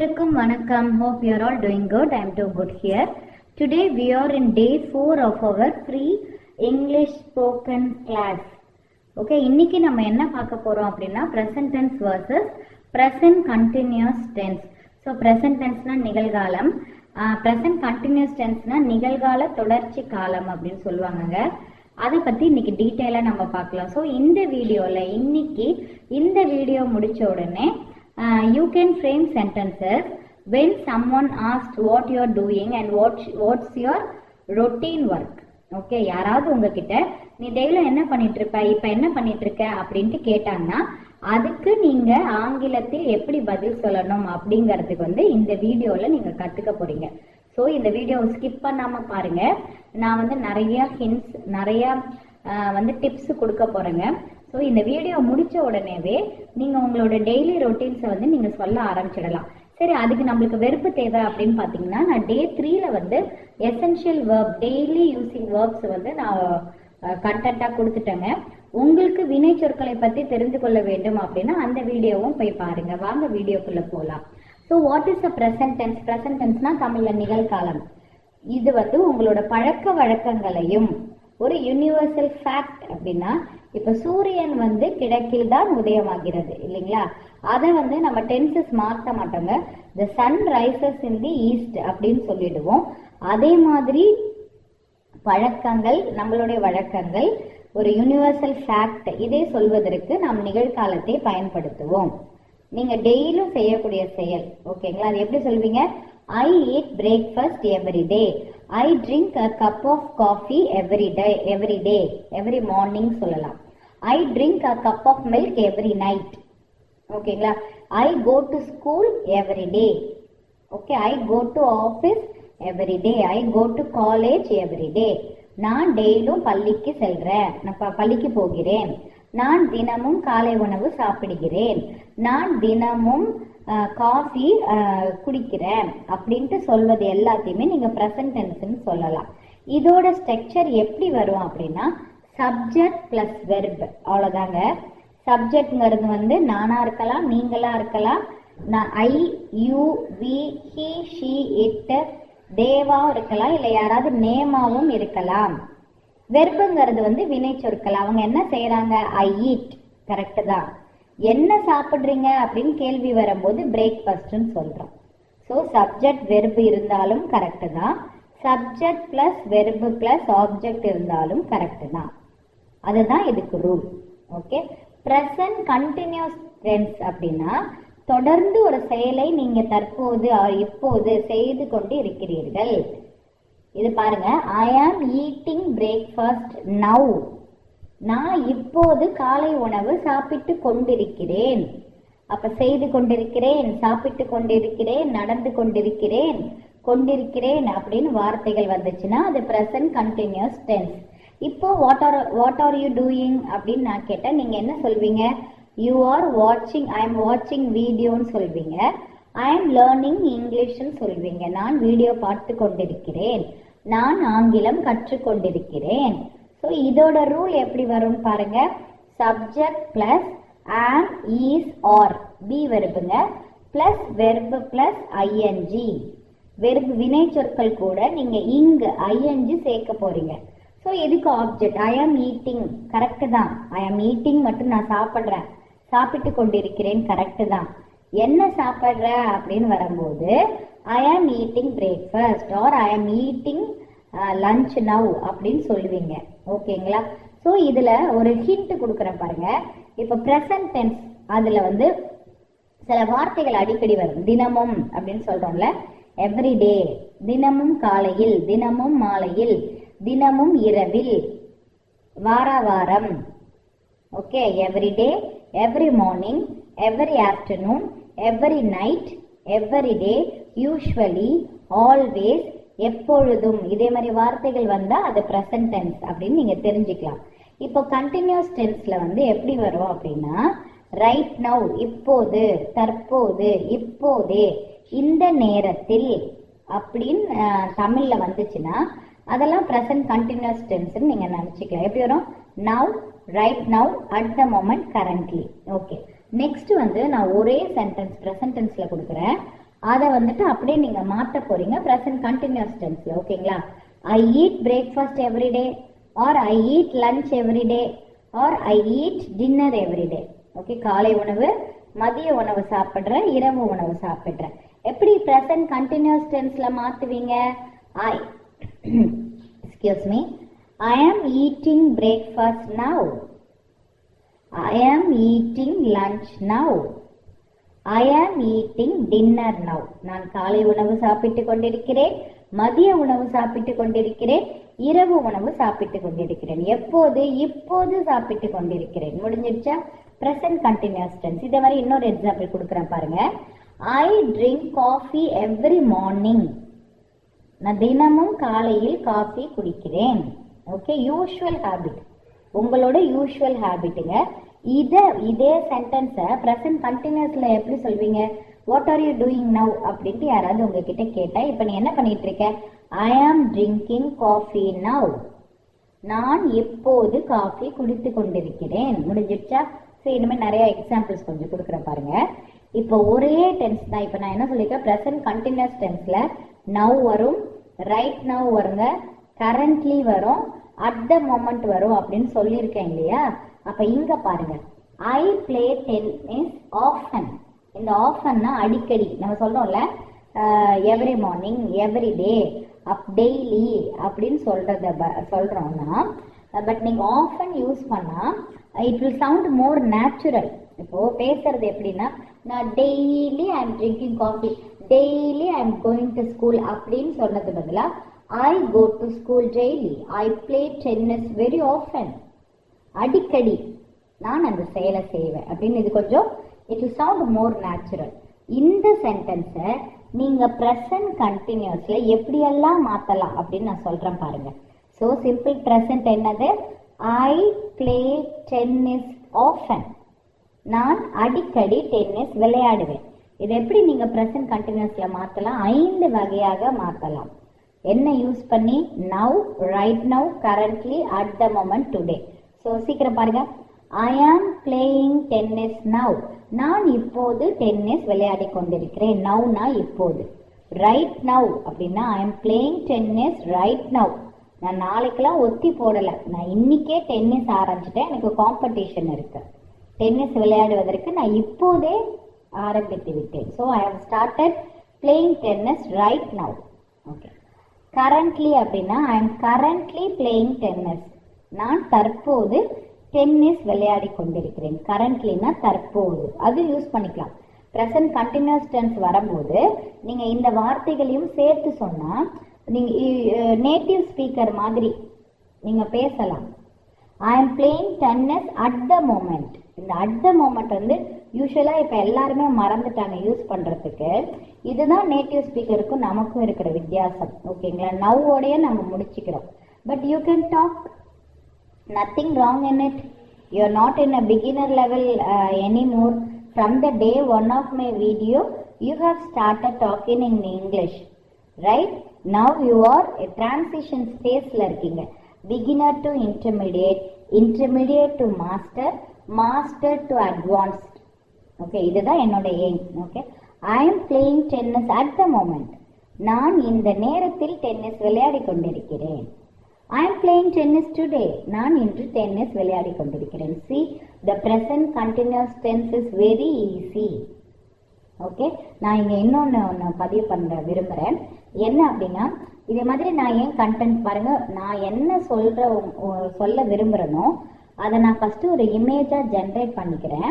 அனைவருக்கும் வணக்கம். Hope you are all doing good. I am too good here. Today we are in day 4 of our free English spoken class. Okay, இன்னைக்கு நம்ம என்ன பார்க்க போறோம் அப்படின்னா present tense versus present continuous tense. So present tenseனா நிகழ்காலம், present continuous tenseனா நிகழ்கால தொடர்ச்சி காலம் அப்படின்னு சொல்லுவாங்க. அதை பத்தி இன்னைக்கு டீடைலா நம்ம பார்க்கலாம். ஸோ இந்த வீடியோல இன்னைக்கு இந்த வீடியோ முடிச்ச உடனே you can frame sentences when someone asked what you are doing and what's your routine work. Okay, யாராவது உங்ககிட்ட நீ டெய்லி என்ன பண்ணிட்டு இருப்ப, இப்ப என்ன பண்ணிட்டு இருக்க அப்படின்ட்டு கேட்டாங்கன்னா அதுக்கு நீங்க ஆங்கிலத்தில் எப்படி பதில் சொல்லணும் அப்படிங்கறதுக்கு இந்த வீடியோல நீங்க கத்துக்க போறீங்க. ஸோ இந்த வீடியோவை ஸ்கிப் பண்ணாம பாருங்க. நான் நிறைய ஹிண்ட்ஸ், நிறைய டிப்ஸ் கொடுக்க போறேங்க. ஸோ இந்த வீடியோ முடிச்ச உடனேவே நீங்க உங்களோட டெய்லி ரொட்டீன்ஸை நீங்க சொல்ல ஆரம்பிச்சிடலாம். சரி, அதுக்கு நம்மளுக்கு வெறுப்பு தேவை அப்படின்னு பாத்தீங்கன்னா நான் டே 3ல essential verb, daily using verbs நான் கண்டென்ட்டா கொடுத்துட்டேங்க. உங்களுக்கு வினை சொற்களை பத்தி தெரிந்து கொள்ள வேண்டும் அப்படின்னா அந்த வீடியோவும் போய் பாருங்க. வாங்க வீடியோக்குள்ள போலாம். So what is a present tense? Present டென்ஸ்னா தமிழ்ல நிகழ்காலம். இது உங்களோட பழக்க வழக்கங்களையும் ஒரு யூனிவர்சல் ஃபேக்ட் அப்படின்னா இப்ப சூரியன் கிழக்கில் தான் உதயமாகிறது இல்லைங்களா, அதை நம்ம டென்சஸ் மாற்ற மாட்டோங்க. The sun rises in the east அப்படின்னு சொல்லிடுவோம். அதே மாதிரி பழக்கங்கள், நம்மளுடைய வழக்கங்கள் ஒரு யூனிவர்சல் ஃபேக்ட், இதை சொல்வதற்கு நாம் நிகழ்காலத்தை பயன்படுத்துவோம். நீங்க டெய்லியும் செய்யக்கூடிய செயல், ஓகேங்களா? அது எப்படி சொல்வீங்க? I eat breakfast every day. I drink a cup of coffee every day, every morning சொல்லலாம். I drink a cup of milk every night. ஓகேங்களா? I go to school every day. Okay, I go to office every day. I go to college every day. நான் டெய்லியும் பள்ளிக்கு செல்றேன், நான் பள்ளிக்கு போகிறேன். நான் தினமும் காலை உணவு சாப்பிடுகிறேன். நான் தினமும் காஃபி குடிக்கிறேன் அப்படின்ட்டு சொல்வது எல்லாத்தையுமே நீங்க பிரசன்ட் டென்ஸ்னு சொல்லலாம். இதோட ஸ்ட்ரக்சர் எப்படி வரும் அப்படின்னா சப்ஜெக்ட் பிளஸ் வெர்ப், அவ்வளவுதாங்க. சப்ஜெக்ட்ங்கிறது நானா இருக்கலாம், நீங்களா இருக்கலாம், I, you, we, he, she, it, தேவா இருக்கலாம், இல்ல யாராவது நேமாவும் இருக்கலாம். வெர்புங்கிறது வினை சொற்கள். அவங்க என்ன செய்யறாங்க? ஐ ஈட், கரெக்ட் தான். என்ன சாப்பிடுறீங்க அப்படின்னு கேள்வி வரும்போது பிரேக்ஃபாஸ்ட்னு சொல்றோம். ஸோ சப்ஜெக்ட் வெர்பு இருந்தாலும் கரெக்ட் தான், subject plus verb plus object இருந்தாலும் கரெக்ட் தான். அதுதான் இதுக்கு rule. Okay, present continuous tense அப்படின்னா தொடர்ந்து ஒரு செயலை நீங்க தற்போது இப்போது செய்து கொண்டு இருக்கிறீர்கள். இது பாருங்க, ஐ ஆம் ஈட்டிங் பிரேக்ஃபாஸ்ட் நவ். நான் இப்போது காலை உணவு சாப்பிட்டு கொண்டிருக்கிறேன். அப்ப செய்து கொண்டிருக்கிறேன், சாப்பிட்டு கொண்டிருக்கிறேன், நடந்து கொண்டிருக்கிறேன், கொண்டிருக்கிறேன் அப்படின்னு வார்த்தைகள் வந்துச்சுன்னா அது பிரசன்ட் கண்டினியூஸ் டென்ஸ். இப்போ வாட் ஆர் யூ டூயிங் அப்படின்னு நான் கேட்டேன், நீங்க என்ன சொல்வீங்க? யூ ஆர் வாட்சிங், ஐ எம் வாட்சிங் வீடியோன்னு சொல்வீங்க. ஐ எம் லேர்னிங் இங்கிலீஷ்னு சொல்வீங்க. நான் வீடியோ பார்த்து கொண்டிருக்கிறேன். நான் ஆங்கிலம் கற்றுக்கொண்டிருக்கிறேன். ஸோ இதோட ரூல் எப்படி வரும் பாருங்க. Subject plus am, is, are, be வெர்புங்க, plus verb plus ING. Verb வினை சொற்கள் கூட நீங்க இங்கு ஐஎன்ஜி சேர்க்க போறீங்க. ஸோ இதுக்கு ஆப்ஜெக்ட் ஐ ஆம் ஈட்டிங், கரெக்ட் தான். ஐ ஆம் ஈட்டிங் மட்டும் நான் சாப்பிட்றேன், சாப்பிட்டு கொண்டிருக்கிறேன், கரெக்ட் தான். என்ன சாப்பிட்ற அப்படின்னு வரும்போது ஐ ஆம் ஈட்டிங் பிரேக்ஃபாஸ்ட் ஆர் ஐ ஆம் ஈட்டிங் லஞ்ச் நவ் அப்படின்னு சொல்லுவீங்க. ஓகேங்களா? ஸோ இதுல ஒரு ஹிண்ட் கொடுக்குறேன் பாருங்க. இப்ப பிரசன்ட் டென்ஸ் அதுல சில வார்த்தைகள் அடிக்கடி வரும். தினமும் அப்படின்னு சொல்றோம்ல, எவ்ரிடே, தினமும் காலையில், தினமும் மாலையில், தினமும் இரவில், வாரம். Okay, everyday, every morning, every afternoon, every night, every day, usually, always, எப்பொழுதும். இதே மாதிரி வார்த்தைகள் வந்தா அது பிரசன்ட் டென்ஸ் அப்படின்னு நீங்க தெரிஞ்சுக்கலாம். இப்போ கண்டினியூஸ் டென்ஸ்ல எப்படி வரும் அப்படின்னா ரைட் நவ், இப்போது, தற்போது, இப்போதே, இந்த நேரத்தில் அப்படின்னு தமிழ்ல வந்துச்சுன்னா அதெல்லாம் பிரசன்ட் கண்டினியூஸ் டென்ஸ் நீங்க நினைச்சுக்கலாம். எப்படி வரும்? Now, right now, at the moment, currently. Okay, next நான் ஒரே சென்டென்ஸ் பிரசன்ட் டென்ஸ்ல கொடுக்குறேன். அதை வந்துட்டு அப்படியே நீங்க மாத்த போறீங்க present continuous tense. ஓகேங்களா? I eat breakfast every day, or I eat lunch every day, or I eat dinner every day. Okay, காலை உணவு, மதிய உணவு சாப்பிடுறேன், இரவு உணவு சாப்பிடுறேன். எப்படி present continuous tenseல மாத்துவீங்க? I excuse me, I am eating breakfast now. I am eating lunch now. I am eating dinner now. நான் காலை உணவு சாப்பிட்டு கொண்டிருக்கிறேன், மதிய உணவு சாப்பிட்டு கொண்டிருக்கிறேன், இரவு உணவு சாப்பிட்டு கொண்டிருக்கிறேன். எப்போது? இப்போது சாப்பிட்டு கொண்டிருக்கிறேன். முடிஞ்சிருச்சா? present continuous tense. இதே மாதிரி இன்னொரு எக்ஸாம்பிள் கொடுக்குறேன் பாருங்க. I drink coffee every morning. நான் தினமும் காலையில் காஃபி குடிக்கிறேன். ஓகே, யூஷுவல் ஹேபிட், உங்களோட யூஷுவல் ஹேபிட்டுங்க. இதே சென்டென்ஸை present continuousல எப்படி சொல்வீங்க? What are you doing now அப்படின்ட்டு யாராவது உங்ககிட்ட கேட்டா, இப்ப நீ என்ன பண்ணிட்டு இருக்க? ஐ ஆம் ட்ரிங்கிங் காஃபி நவ். நான் இப்போது காஃபி குடித்து கொண்டிருக்கிறேன். முடிஞ்சிடுச்சா? சரி, இனிமேல் நிறைய எக்ஸாம்பிள்ஸ் கொஞ்சம் கொடுக்குறேன் பாருங்க. இப்போ ஒரே டென்ஸ் தான். இப்போ நான் என்ன சொல்லியிருக்கேன்? present continuous டென்ஸ்ல நவ் வரும், ரைட் நவ் வருங்க, கரண்ட்லி வரும், அட் த மொமெண்ட் வரும் அப்படின்னு சொல்லியிருக்கேன் இல்லையா? அப்ப இங்க பாருங்க, ஐ பிளே டென்னிஸ் ஆஃபன். இந்த ஆஃபன்னா அடிக்கடி நம்ம சொல்றோம்ல, every morning, every day, daily அப்படின்னு சொல்றோம்னா, பட் நீங்க ஆஃபன் யூஸ் பண்ணா it will sound more natural. இப்போ பேசுறது எப்படின்னா, நான் daily I am drinking coffee, daily I am going to school அப்படின்னு சொன்னது பதிலா I go to school daily, I play tennis very often. அடிக்கடி நான் அந்த செயலை செய்வேன் அப்படின்னு இது கொஞ்சம் it will sound more natural. இந்த சென்டென்ஸை நீங்க present continuousல எப்படியெல்லாம் மாத்தலாம் அப்படின்னு நான் சொல்றேன் பாருங்க. ஸோ சிம்பிள் present என்னது? I play tennis often. நான் அடிக்கடி டென்னிஸ் விளையாடுவேன். இது எப்படி நீங்க present continuousல மாத்தலாம்? 5 வகையாக மாத்தலாம். என்ன யூஸ் பண்ணி? Now, right now, currently, at the moment, today. So சீக்கிரம் பாருங்க. ஐ ஆம் பிளேயிங் டென்னிஸ் நவ். நான் இப்போது டென்னிஸ் விளையாடி கொண்டிருக்கிறேன். நவ்னா இப்போது. ரைட் நவ் அப்படின்னா ஐ ஆம் பிளேயிங் டென்னிஸ் ரைட் நவ். நான் நாளைக்கெல்லாம் ஒத்தி போடல, நான் இன்னைக்கே டென்னிஸ் ஆரம்பிச்சிட்டேன், எனக்கு காம்படிஷன் இருக்கு, டென்னிஸ் விளையாடுவதற்கு நான் இப்போதே ஆரம்பித்து விட்டேன். So I have started playing tennis right now. Okay. Currently அப்படின்னா I am currently playing tennis. நான் தற்போது டென்னிஸ் விளையாடி கொண்டிருக்கிறேன். கரண்ட்லினா தற்போது, அது யூஸ் பண்ணிக்கலாம். present continuous tense வரும்போது நீங்க இந்த வார்த்தைகளையும் சேர்த்து சொன்னா நீங்க நேட்டிவ் ஸ்பீக்கர் மாதிரி நீங்க பேசலாம். I am playing tennis at the moment. இந்த அட் த மோமெண்ட் வந்து யூஸ்வலா இப்ப எல்லாருமே மறந்துட்டாங்க யூஸ் பண்றதுக்கு. இதுதான் நேட்டிவ் ஸ்பீக்கருக்கும் நமக்கும் இருக்கிற வித்தியாசம். ஓகேங்களா? நவ்வோடய நம்ம முடிச்சுக்கிறோம். But you can talk, nothing wrong in it. You are not in a beginner level anymore. From the day one of my video you have started talking in English, right? Now you are a transition stage la irkinga. Beginner to intermediate, intermediate to master, master to advanced. Okay, இதுதான் என்னோட aim. Okay, I am playing tennis at the moment. நான் இந்த நேரத்தில் tennis விளையாடி கொண்டிருக்கிறேன். I am playing tennis today. நான் இன்று tennis விளையாடி கொண்டிருக்கிறேன். See, the present continuous tense is very easy. Okay, நான் இங்க இன்னொன்னு பதிவு பண்ண விரும்புறேன். என்ன அப்படின்னா, இதே மாதிரி நான் ஏன் கண்டென்ட் பாருங்க, நான் என்ன சொல்ல விரும்புறேனோ அதை நான் ஃபர்ஸ்ட் ஒரு இமேஜா ஜென்ரேட் பண்ணிக்கிறேன்.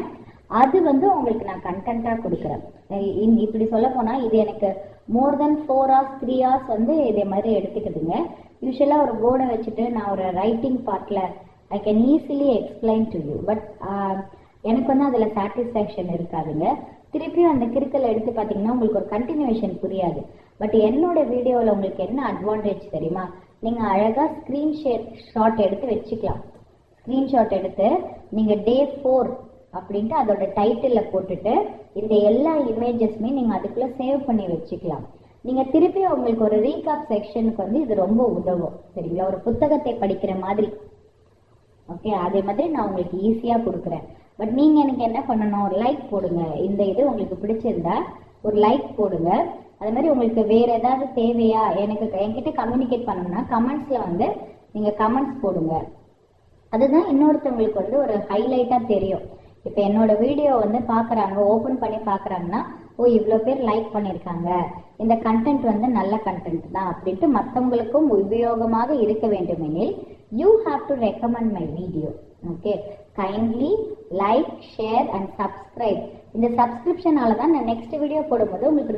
அது வந்து உங்களுக்கு நான் கண்டென்ட்டா கொடுக்குறேன். இப்படி சொல்ல போனா இது எனக்கு மோர் தென் 4 hours 3 hours வந்து இதே மாதிரி எடுத்துக்கிதுங்க. யூஸ்வலா ஒரு போர்டை வச்சுட்டு நான் ஒரு ரைட்டிங் பார்ட்ல I can easily explain to you. But எனக்கு வந்து அதுல சாட்டிஸ்ஃபேக்ஷன் இருக்காதுங்க. திருப்பியும் அந்த கிறுக்கலை எடுத்து பார்த்தீங்கன்னா உங்களுக்கு ஒரு கண்டினியூஷன் புரியாது. பட் என்னோட வீடியோவில் உங்களுக்கு என்ன அட்வான்டேஜ் தெரியுமா? நீங்கள் அழகாக ஸ்க்ரீன்ஷாட் எடுத்து வச்சுக்கலாம். ஸ்க்ரீன்ஷாட் எடுத்து நீங்கள் டே 4 அப்படின்ட்டு அதோட டைட்டிலில் போட்டுட்டு இந்த எல்லா இமேஜஸ்மே நீங்கள் அதுக்குள்ளே சேவ் பண்ணி வச்சுக்கலாம். நீங்கள் திருப்பி உங்களுக்கு ஒரு ரீகாப் செக்ஷனுக்கு வந்து இது ரொம்ப உதவும். சரிங்களா? ஒரு புத்தகத்தை படிக்கிற மாதிரி. ஓகே, அதே மாதிரி நான் உங்களுக்கு ஈஸியாக கொடுக்குறேன். பட் நீங்கள் எனக்கு என்ன பண்ணணும், லைக் போடுங்க. இந்த இது உங்களுக்கு பிடிச்சிருந்தா ஒரு லைக் போடுங்க. அது மாதிரி உங்களுக்கு வேற ஏதாவது தேவையா, என்கிட்ட கம்யூனிகேட் பண்ணணும்னா கமெண்ட்ஸ்ல வந்து நீங்க கமெண்ட்ஸ் போடுங்க. அதுதான் இன்னொருத்தவங்களுக்கு வந்து ஒரு ஹைலைட்டா தெரியும். இப்ப என்னோட வீடியோ வந்து பாக்குறாங்க, ஓபன் பண்ணி பாக்குறாங்கன்னா, ஓ இவ்வளோ பேர் லைக் பண்ணிருக்காங்க, இந்த கண்டென்ட் வந்து நல்ல கண்டென்ட் தான் அப்படின்ட்டு மற்றவங்களுக்கும் உபயோகமாக இருக்க வேண்டுமெனில் you have to recommend my video. Okay, kindly like, share and subscribe. இந்த சப்ஸ்கிரிப்ஷனால தான் நான் நெக்ஸ்ட் வீடியோ போடும்போது உங்களுக்கு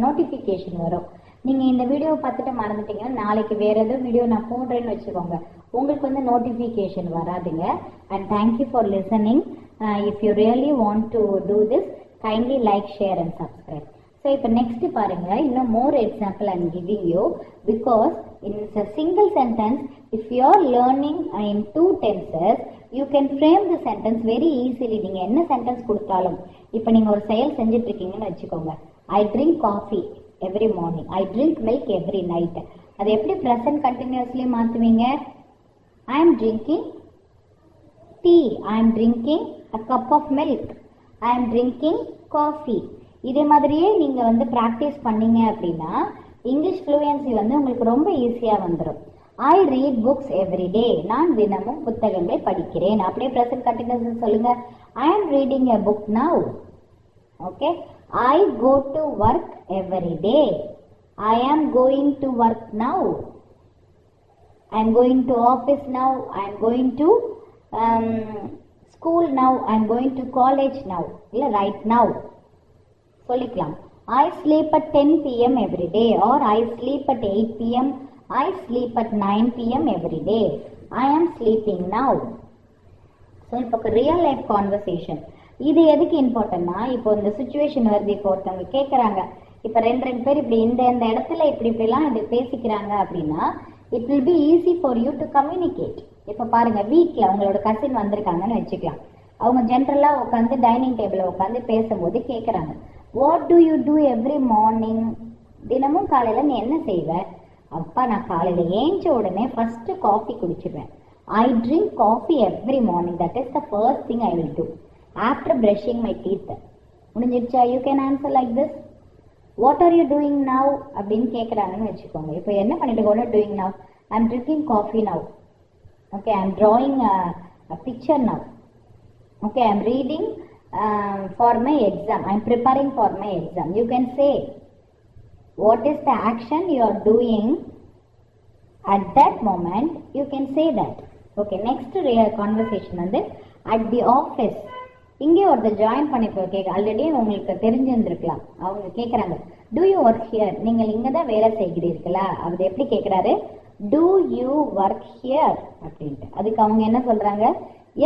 நோட்டிஃபிகேஷன் வரும். நீங்க இந்த வீடியோ பார்த்துட்டு மறந்துட்டீங்கன்னா நாளைக்கு வேற ஏதோ வீடியோ நான் போடுறேன்னு வச்சுக்கோங்க, உங்களுக்கு வந்து நோட்டிஃபிகேஷன் வராதுங்க. And thank you for listening. If you really want to do this, kindly like, share and subscribe. So இப்போ நெக்ஸ்ட் பாருங்க, இன்னும் more example I'm giving you. Because in a single sentence, if you are learning in 2 tenses, you can frame the sentence very easily. நீங்க என்ன sentence கொடுத்தாலும், இப்போ நீங்க ஒரு செயல் செஞ்சுட்டு இருக்கீங்கன்னு வச்சுக்கோங்க, I drink coffee every morning, I drink milk every night. அது எப்படி present continuously மாத்துவீங்க? I am drinking tea, I am drinking a cup of milk, I am drinking coffee. இதே மாதிரியே நீங்க வந்து பிராக்டிஸ் பண்ணீங்க அப்படின்னா இங்கிலீஷ் ஃப்ளூயன்சி வந்து உங்களுக்கு ரொம்ப ஈஸியா வந்துடும். ஐ ரீட் புக்ஸ் எவ்ரி டே, நான் தினமும் புத்தகங்களை படிக்கிறேன். அப்படியே பிரசன்ட் கண்டினியூஸ் சொல்லுங்க, I am reading a book now. Okay, I go to work every day, I am going to work now, I am going to office now, I am going to school now, I am going to college now, இல்ல right now சொல்லிக்கலாம். I sleep at 10 p.m. every day, or I sleep at 8 p.m. I sleep at 9 p.m. every day. I am sleeping now. So இப்போ real life conversation இது எதுக்கு இம்பார்ட்டன்ட்னா, இப்போ இந்த situation வருது, இப்போ ஒருத்தவங்க கேட்குறாங்க, இப்போ ரெண்டு பேர் இப்படி இந்த இடத்துல இப்படிலாம் இது பேசிக்கிறாங்க அப்படின்னா it will be easy for you to communicate. இப்போ பாருங்க, வீட்டில் அவங்களோட கசின் வந்திருக்காங்கன்னு வச்சுக்கலாம், அவங்க ஜென்ரலாக உட்காந்து டைனிங் டேபிளில் உட்காந்து பேசும்போது கேட்குறாங்க, what do you do every morning? தினமும் காலையில் நீ என்ன செய்வ? அப்பா நான் காலையில் ஏஞ்ச உடனே ஃபர்ஸ்ட் காஃபி குடிச்சிடுவேன். I drink coffee every morning, that is the first thing I will do after brushing my teeth. முடிஞ்சிருச்சா? You can answer like this. What are you doing now அப்படின்னு கேட்குறாங்கன்னு வச்சுக்கோங்க. இப்போ என்ன பண்ணிட்டு கூட doing now, I am drinking coffee now. Okay, I am drawing a picture now. Okay, I am reading for my exam, I am preparing for my exam. You can say what is the action you are doing at that moment, you can say that. Okay, next real conversation வந்து at the office. இங்கே ஒருத்தர் join பண்ணிட்டு already உங்களுக்கு தெரிஞ்சிருந்திருக்கலாம், அவங்க கேட்குறாங்க, do you work here? நீங்கள் இங்கே தான் வேலை செய்கிறீர்களா? அது எப்படி கேட்குறாரு, do you work here அப்படின்ட்டு. அதுக்கு அவங்க என்ன சொல்றாங்க,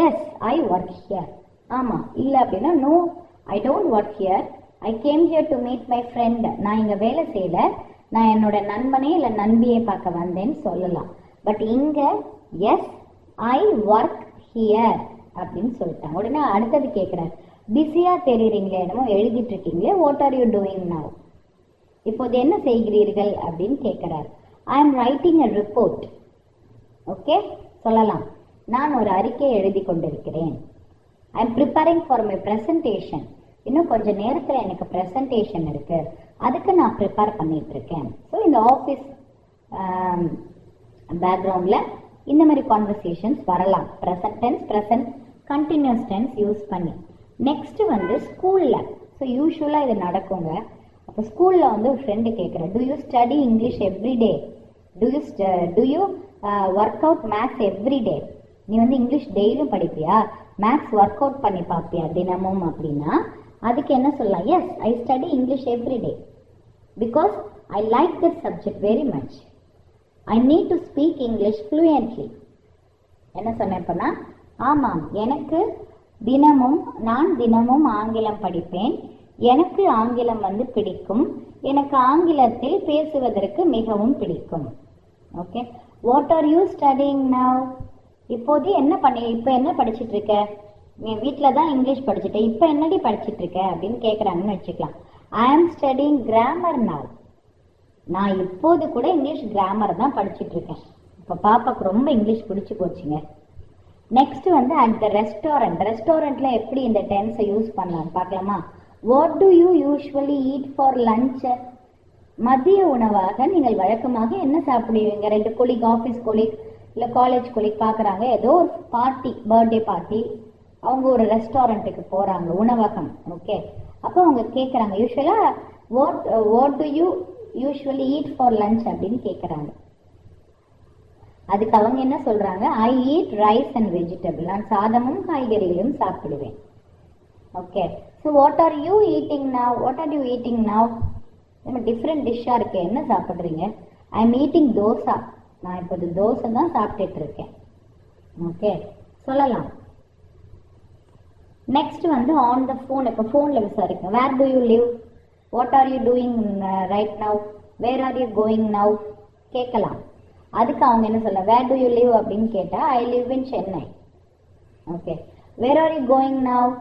எஸ் ஐ ஒர்க் ஹியர். ஆமா, இல்லை அப்படின்னா no I don't work here, I came here to meet my friend. நான் இங்கே வேலை செய்யல, நான் என்னோட நண்பனே இல்லை நண்பியை பார்க்க வந்தேன்னு சொல்லலாம். பட் இங்கே எஸ் ஐ ஒர்க் ஹியர் அப்படின்னு சொல்லிட்டாங்க. உடனே அடுத்தது கேட்குறாரு, பிஸியாக தெரியுறீங்களே, என்னமோ எழுதிட்டு இருக்கீங்களே, what are you doing now? இப்போது என்ன செய்கிறீர்கள் அப்படின்னு கேட்குறாரு. I am writing a report. Okay, சொல்லலாம், நான் ஒரு அறிக்கையை எழுதி கொண்டிருக்கிறேன். I am preparing for my presentation. இன்னும் கொஞ்சம் நேரத்தில் எனக்கு ப்ரெசன்டேஷன் இருக்கு, அதுக்கு நான் ப்ரிப்பேர் பண்ணிட்டு இருக்கேன். ஸோ இந்த ஆஃபீஸ் பேக்ரவுண்டில் இந்த மாதிரி கான்வர்சேஷன்ஸ் வரலாம், present tense, present continuous tense use பண்ணி. நெக்ஸ்ட் வந்து ஸ்கூலில், ஸோ யூஸ்வலாக இது நடக்குங்க. அப்போ ஸ்கூலில் வந்து ஒரு ஃப்ரெண்டு கேட்குறேன், to you study English everyday? To you work out maths everyday? நீ வந்து இங்கிலீஷ் டெய்லியும் படிப்பியா, மேத்ஸ் ஒர்க் அவுட் பண்ணி பார்ப்பியா தினமும் அப்படின்னா அதுக்கு என்ன சொல்லலாம், yes I study English everyday because I like this subject very much, I need to speak English fluently. என்ன சொன்னேன்னா, ஆமாம் எனக்கு நான் தினமும் ஆங்கிலம் படிப்பேன், எனக்கு ஆங்கிலம் வந்து பிடிக்கும், எனக்கு ஆங்கிலத்தில் பேசுவதற்கு மிகவும் பிடிக்கும். Okay, what are you studying now? இப்போது இப்போ என்ன படிச்சுட்டு இருக்க? நீ வீட்டில் தான் இங்கிலீஷ் படிச்சுட்ட, இப்போ என்னடி படிச்சுட்டு இருக்க அப்படின்னு கேட்குறாங்கன்னு வச்சுக்கலாம். ஐ ஆம் ஸ்டடிங் கிராமர் நவ். நான் இப்போது கூட இங்கிலீஷ் கிராமர் தான் படிச்சுட்டு இருக்கேன். இப்போ பாப்பாக்கு ரொம்ப இங்கிலீஷ் பிடிச்சி போச்சுங்க. நெக்ஸ்ட் வந்து அட் த ரெஸ்டாரண்ட். ரெஸ்டாரண்ட்ல எப்படி இந்த டென்ஸை யூஸ் பண்ணலாம் பார்க்கலாமா? What do you usually eat for lunch? மதிய உணவாக நீங்கள் வழக்கமாக என்ன சாப்பிடுவீங்க? ரெண்டு கொலீக், ஆஃபீஸ் கொலீக் இல்லை காலேஜ் கொலீக் பார்க்குறாங்க, ஏதோ ஒரு பார்ட்டி, பர்த்டே பார்ட்டி, அவங்க ஒரு ரெஸ்டாரண்ட்டுக்கு போகிறாங்க, உணவகம். ஓகே, அப்போ அவங்க கேட்குறாங்க, யூஸ்வலாக what do you usually eat for lunch அப்படின்னு கேட்குறாங்க. அதுக்கு அவங்க என்ன சொல்கிறாங்க? I eat rice and vegetable. நான் சாதமும் காய்கறிகளும் சாப்பிடுவேன். Okay, so what are you eating now? What are you eating now? நம்ம டிஃப்ரெண்ட் டிஷ்ஷாக இருக்கு, என்ன சாப்பிட்றீங்க? I am eating dosa. நான் இப்போது தோசை தான் சாப்பிட்டுட்டு இருக்கேன். ஓகே, சொல்லலாம். நெக்ஸ்ட் வந்து ஆன் த ஃபோன். இப்போ ஃபோனில் விசாரிக்க, where do you live? What are you doing right now? Where are you going now கேட்கலாம். அதுக்கு அவங்க என்ன சொல்ல, வேர் டு யூ லிவ் அப்படின்னு கேட்டால் I live in Chennai. Okay, where are you going now?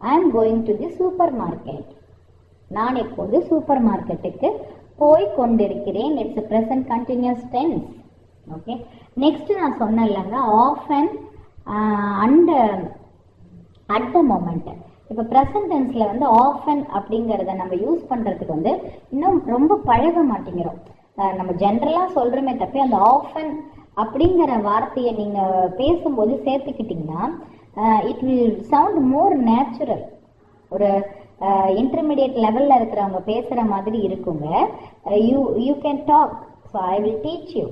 I am going to the supermarket. நான் இப்போது சூப்பர் மார்க்கெட்டுக்கு போய் கொண்டிருக்கிறேன். It's present continuous tense. Okay, next நான் சொன்னேன் இல்லைங்க, often and at the moment. இப்போ ப்ரெசன்ட் டென்ஸில் வந்து ஆஃபன் அப்படிங்கிறத நம்ம யூஸ் பண்ணுறதுக்கு வந்து இன்னும் ரொம்ப பழக மாட்டேங்கிறோம். நம்ம ஜென்ரலாக சொல்கிறோமே தப்பி அந்த ஆஃபன் அப்படிங்கிற வார்த்தையை நீங்கள் பேசும்போது சேர்த்துக்கிட்டிங்கன்னா it will sound more natural. ஒரு இன்டர்மீடியட் லெவலில் இருக்கிறவங்க பேசுகிற மாதிரி இருக்குங்க. You can talk, so I will teach you.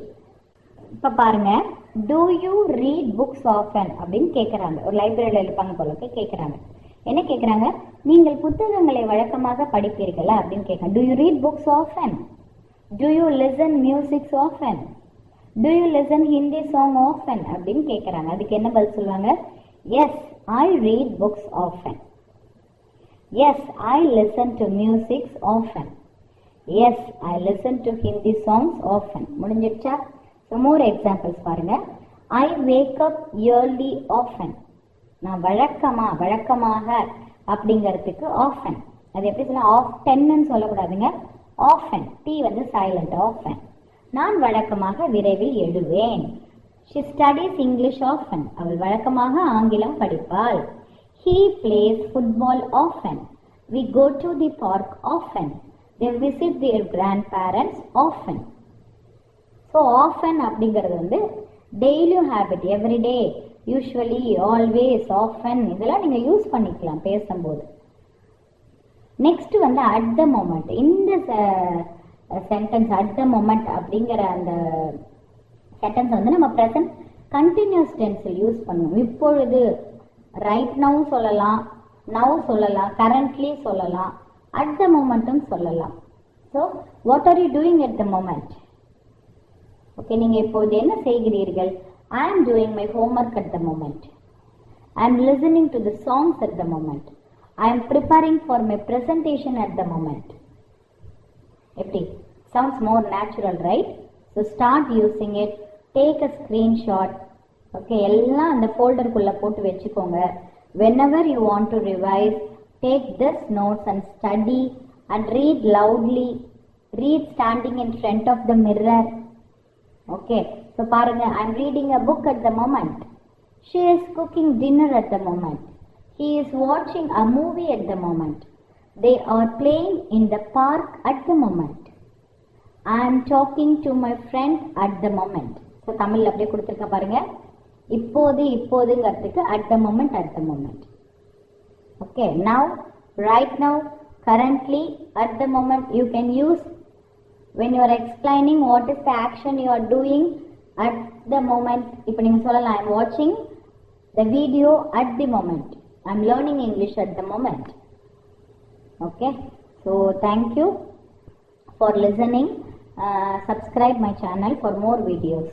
இப்போ பாருங்க, do you read books often அப்படின்னு கேட்குறாங்க. ஒரு லைப்ரரியில் இருப்பாங்க போல கேட்குறாங்க. என்ன கேட்குறாங்க? நீங்கள் புத்தகங்களை வழக்கமாக படிப்பீர்களா அப்படின்னு கேட்குறாங்க. Do you read books often? Do you listen music often? Do you listen Hindi song often? அப்படின்னு கேட்குறாங்க. அதுக்கு என்ன பதில் சொல்லுவாங்க? Yes, I read books often. Yes, I listen to music often. Yes, I listen to Hindi songs often. முடிஞ்சிடுச்சா? So more examples பாருங்க. I wake up early often. நான் வழக்கமாக அப்படிங்கிறதுக்கு often. அது எப்படி சொல்ல? often சொல்லக்கூடாதுங்க. often, T வந்து silent, often. நான் வழக்கமாக விரைவில் எழுவேன். She studies English often. அவள் வழக்கமாக ஆங்கிலம் படிப்பாள். He plays football often. We go to the park often. They visit their grandparents often. So often அப்படிங்கிறது வந்து daily habit, every day, usually, always, often, இதெல்லாம் நீங்க யூஸ் பண்ணிக்கலாம் பேசும்போது. நெக்ஸ்ட் வந்து அட் த மொமெண்ட். இந்த சென்டென்ஸ் அட் த மொமெண்ட் அப்படிங்கிற அந்த சென்டென்ஸ் வந்து நம்ம ப்ரெசன்ட் கண்டினியூஸ் டென்ஸில் யூஸ் பண்ணுவோம். இப்பொழுது ரைட் நவ் சொல்லலாம், நவ் சொல்லலாம், கரண்ட்லி சொல்லலாம், அட் த மொமெண்ட்டும் சொல்லலாம். So what are you doing at the moment? Okay, நீங்கள் இப்போது என்ன செய்கிறீர்கள்? I am doing my homework at the moment. I am listening to the songs at the moment. I am preparing for my presentation at the moment. எப்படி? Sounds more natural, right? So start using it. Take a screenshot. Okay, எல்லாம் அந்த ஃபோல்டருக்குள்ள போட்டு வச்சுக்கோங்க. Whenever you want to revise, take this notes and study and read loudly. Read standing in front of the mirror. Okay, so பாருங்க, I am reading a book at the moment. She is cooking dinner at the moment. He is watching a movie at the moment. They are playing in the park at the moment. I am talking to my friend at the moment. So தமிழ்ல அப்படியே கொடுத்திருக்க பாருங்க. இப்போதுங்கிறதுக்கு at the moment. Okay, now, right now, currently, at the moment. You can use when you are explaining what is the action you are doing at the moment. இப்போ நீங்க சொல்லலாம், I am watching the video at the moment. I am learning English at the moment. Okay, so thank you for listening. Subscribe my channel for more videos.